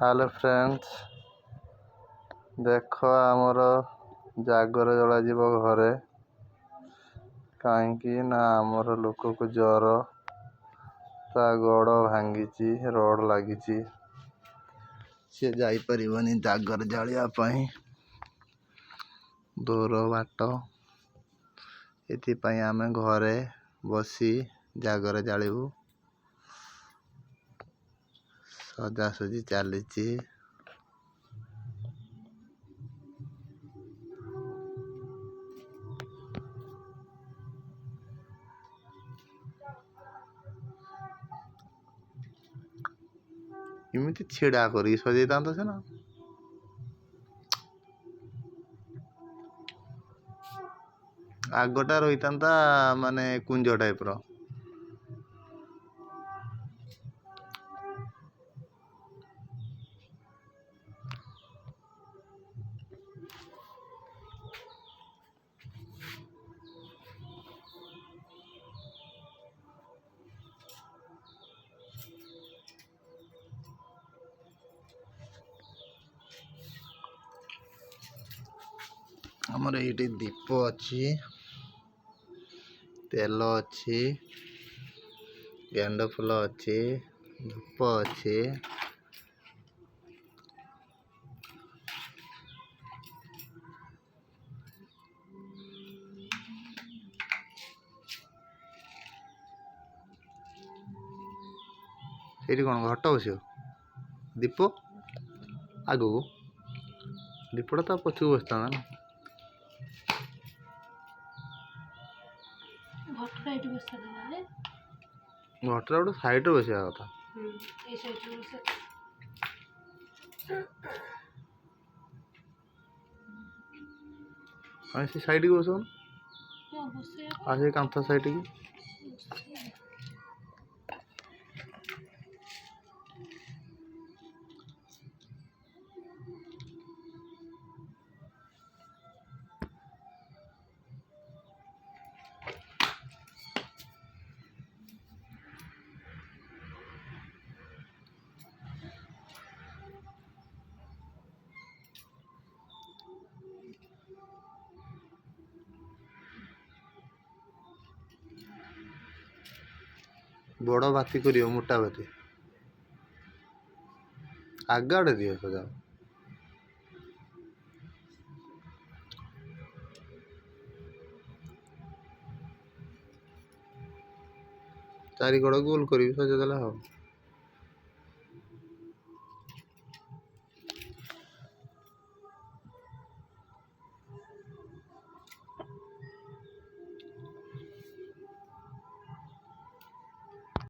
hello friends, देख आमर जागर जला जीव घरे कहीं ना आमर लोक को जर ता गोड़ भांगी रड लगी सी जापर जागर जालियापाई दूर बाट एपाई आम घरे बसी जागर जालू सजासजी चली इमिति छिड़ा कर सजे सीना आगटा रही था माने कुंज टाइप रो हमर ये दीप अच्छी तेल अच्छी गेंड फूल अच्छी धूप अच्छी ये कौन घट बस दीप आग को दीपटा तो पछू बसता ना घटरा गोटे सैड बस कथा से सैड की बस कांथ सैड की बड़ बाती कर मोटा बाती आग आड़े दिए सजा चारिकड़ गोल कर सजेदेला हम